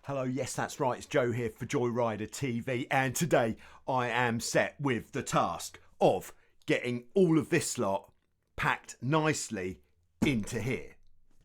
Hello, yes, that's right, it's Joe here for Joyrider TV, and today I am set with the task of getting all of this lot packed nicely into here.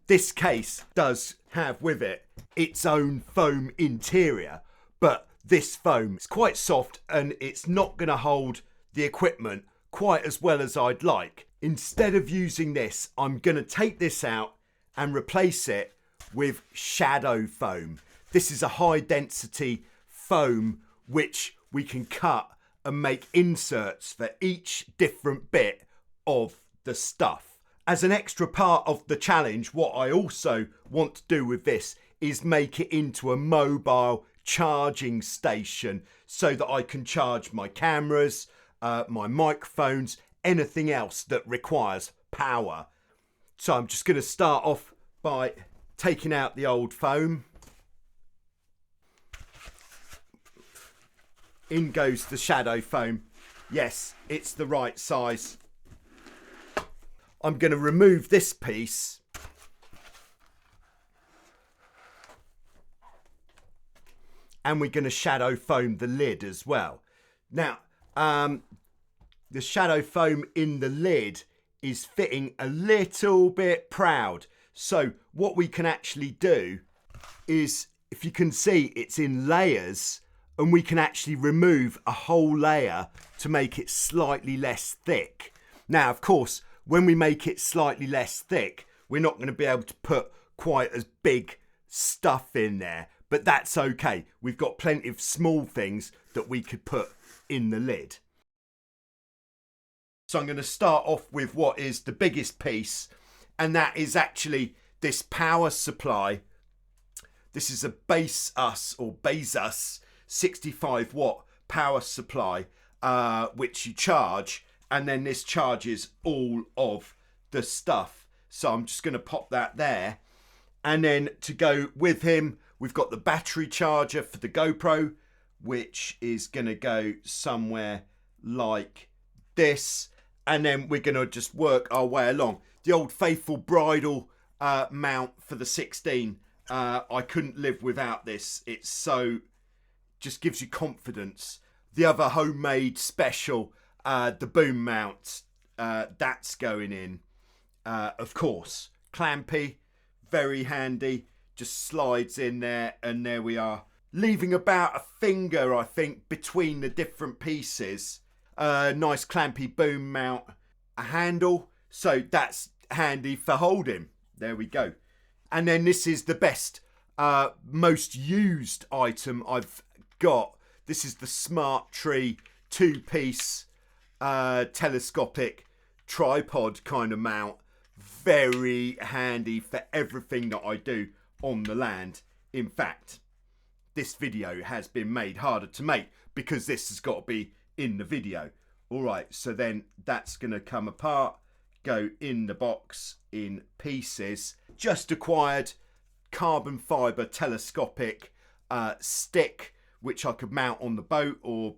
This case does have with it its own foam interior, but this foam is quite soft and it's not going to hold the equipment quite as well as I'd like. Instead of using this, I'm going to take this out and replace it with shadow foam. This is a high density foam which we can cut and make inserts for each different bit of the stuff. As an extra part of the challenge, what I also want to do with this is make it into a mobile charging station so that I can charge my cameras, my microphones, anything else that requires power. So I'm just going to start off by taking out the old foam. In goes the shadow foam. Yes, it's the right size. I'm going to remove this piece. And we're going to shadow foam the lid as well. Now, the shadow foam in the lid is fitting a little bit proud. So what we can actually do is, if you can see, it's in layers. And we can actually remove a whole layer to make it slightly less thick. Now, of course, when we make it slightly less thick, we're not going to be able to put quite as big stuff in there. But that's okay. We've got plenty of small things that we could put in the lid. So I'm going to start off with what is the biggest piece. And that is actually this power supply. This is a Bezos 65 watt power supply, which you charge, and then this charges all of the stuff. So I'm just going to pop that there. And then to go with him, we've got the battery charger for the GoPro, which is going to go somewhere like this. And then we're going to just work our way along. The old faithful bridle mount for the 16. I couldn't live without this. It's so... just gives you confidence. The other homemade special, the boom mount, that's going in. Of course, clampy, very handy, just slides in there, and there we are. Leaving about a finger, I think, between the different pieces. Nice clampy boom mount, a handle, so that's handy for holding. There we go. And then this is the best, most used item I've got. This is the Smart Tree 2-piece telescopic tripod kind of mount. Very handy for everything that I do on the land. In fact, this video has been made harder to make because this has got to be in the video. Alright, so then that's going to come apart, go in the box in pieces. Just acquired carbon fibre telescopic stick, which I could mount on the boat or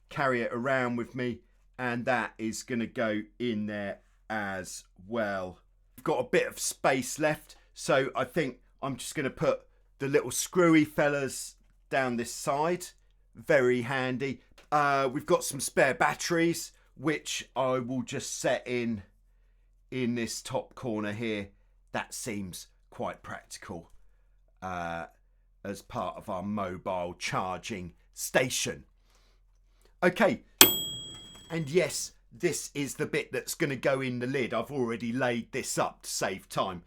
carry it around with me, and that is going to go in there as well. We've got a bit of space left, so I think I'm just going to put the little screwy fellas down this side. Very handy. We've got some spare batteries, which I will just set in this top corner here. That seems quite practical. As part of our mobile charging station. Okay, and yes, this is the bit that's going to go in the lid. I've already laid this up to save time.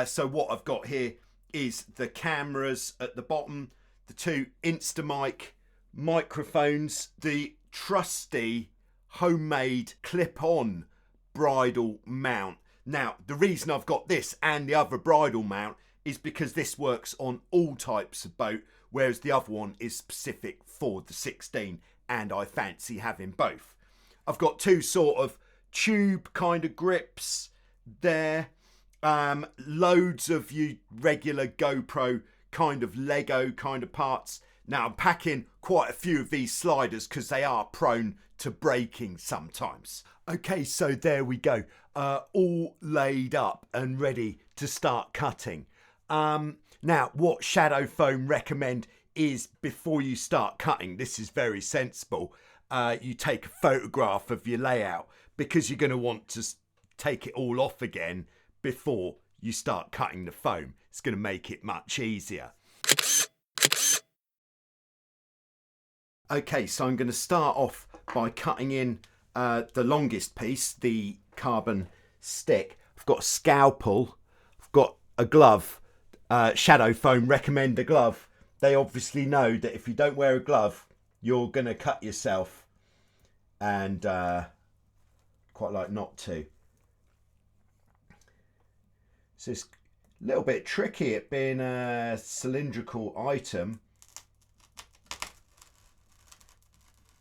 So what I've got here is the cameras at the bottom, the two Instamic microphones, the trusty homemade clip-on bridle mount. Now, the reason I've got this and the other bridle mount is because this works on all types of boat, whereas the other one is specific for the 16, and I fancy having both. I've got two sort of tube kind of grips there. Loads of your regular GoPro kind of Lego kind of parts. Now I'm packing quite a few of these sliders because they are prone to breaking sometimes. Okay, so there we go. All laid up and ready to start cutting. Now, what Shadow Foam recommend is before you start cutting, this is very sensible, you take a photograph of your layout, because you're going to want to take it all off again before you start cutting the foam. It's going to make it much easier. Okay, so I'm going to start off by cutting in the longest piece, the carbon stick. I've got a scalpel, I've got a glove. Shadow Foam recommend a glove. They obviously know that if you don't wear a glove, you're going to cut yourself, and quite like not to. So it's a little bit tricky at being a cylindrical item.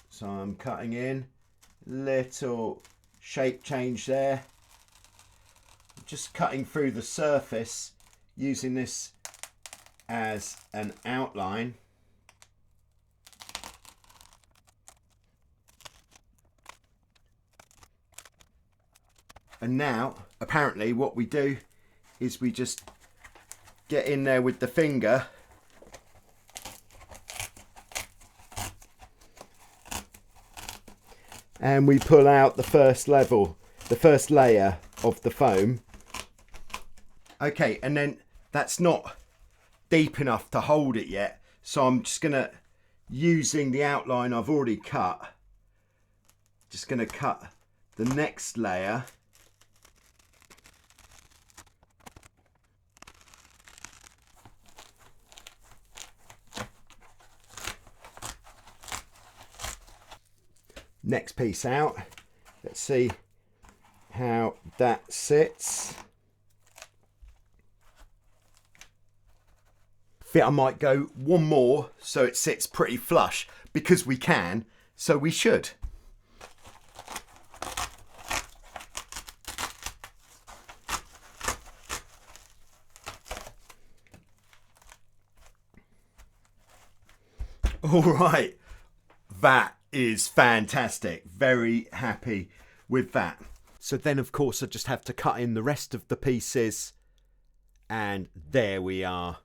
So I'm cutting in, little shape change there. Just cutting through the surface, using this as an outline. And now, apparently what we do is we just get in there with the finger and we pull out the first level, the first layer of the foam. Okay, and then that's not deep enough to hold it yet, so I'm just gonna, using the outline I've already cut, just gonna cut the next layer. Next piece out. Let's see how that sits. I think I might go one more so it sits pretty flush, because we can, so we should. All right, that is fantastic. Very happy with that. So then, of course, I just have to cut in the rest of the pieces, and there we are.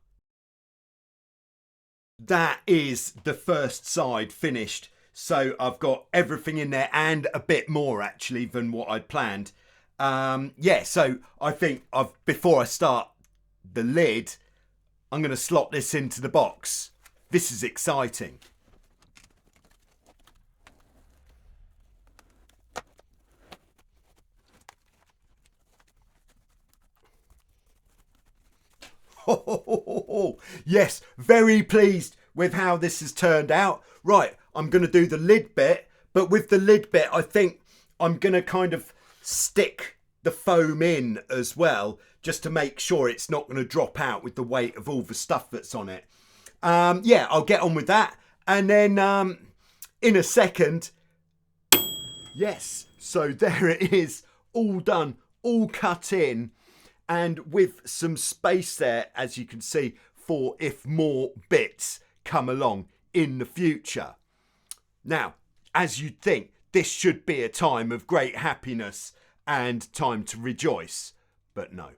That is the first side finished. So I've got everything in there and a bit more actually than what I'd planned. Yeah, so I think before I start the lid, I'm going to slot this into the box. This is exciting. Yes, very pleased with how this has turned out. Right, I'm going to do the lid bit, but with the lid bit, I think I'm going to kind of stick the foam in as well, just to make sure it's not going to drop out with the weight of all the stuff that's on it. Yeah, I'll get on with that. And then in a second, yes, so there it is, all done, all cut in. And with some space there, as you can see, for if more bits come along in the future. Now, as you'd think, this should be a time of great happiness and time to rejoice. But no.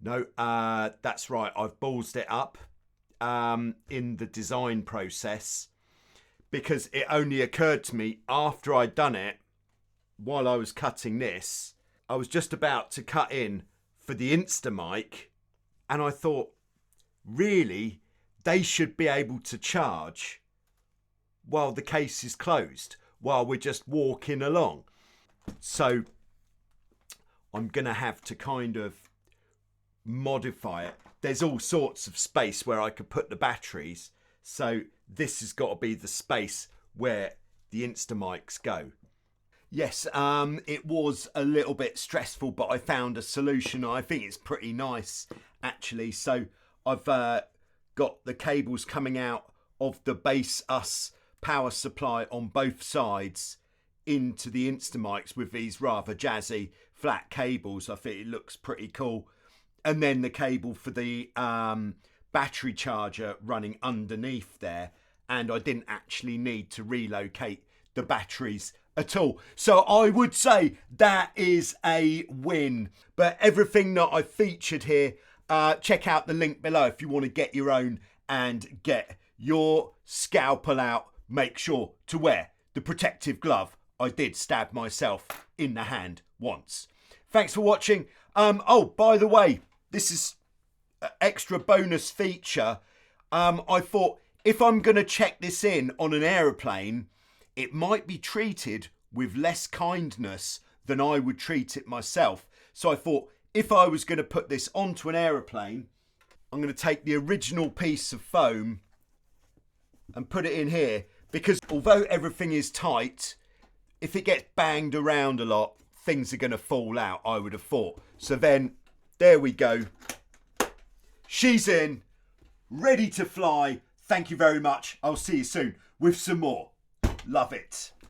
No, that's right. I've ballsed it up in the design process, because it only occurred to me after I'd done it, while I was cutting this, I was just about to cut in for the Instamic, and I thought, really, they should be able to charge while the case is closed, while we're just walking along. So I'm going to have to kind of modify it. There's all sorts of space where I could put the batteries, so this has got to be the space where the Instamics go. Yes, it was a little bit stressful, but I found a solution. I think it's pretty nice, actually. So I've got the cables coming out of the base US power supply on both sides into the Instamics with these rather jazzy flat cables. I think it looks pretty cool. And then the cable for the battery charger running underneath there. And I didn't actually need to relocate the batteries at all. So I would say that is a win. But everything that I featured here check out the link below if you want to get your own and get your scalpel out. Make sure to wear the protective glove. I did stab myself in the hand once. Thanks for watching. Oh, by the way, this is an extra bonus feature. I thought if I'm going to check this in on an aeroplane, it might be treated with less kindness than I would treat it myself. So I thought if I was going to put this onto an aeroplane, I'm going to take the original piece of foam and put it in here, because although everything is tight, if it gets banged around a lot, things are going to fall out, I would have thought. So then, there we go. She's in, ready to fly. Thank you very much. I'll see you soon with some more. Love it.